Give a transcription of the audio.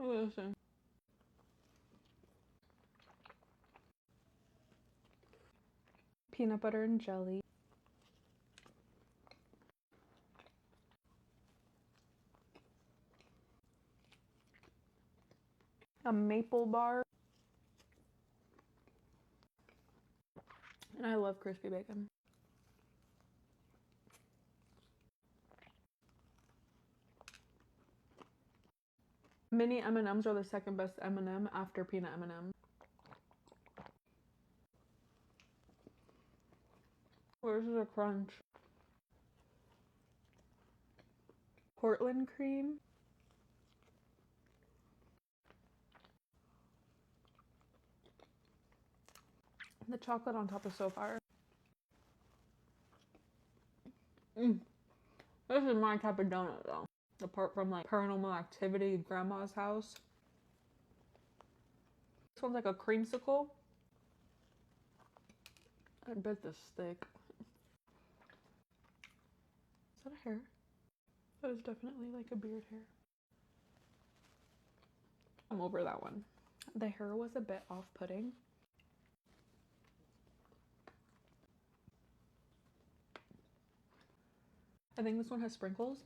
Look at this thing. Peanut butter and jelly. A maple bar. And I love crispy bacon. Mini M&Ms are the second best M&M after peanut M&M. Where's the crunch? Portland cream. The chocolate on top is so fire. This is my type of donut though. Apart from like Paranormal Activity, Grandma's House. This one's like a creamsicle. I bet this thick. Is that a hair? That is definitely like a beard hair. I'm over that one. The hair was a bit off-putting. I think this one has sprinkles.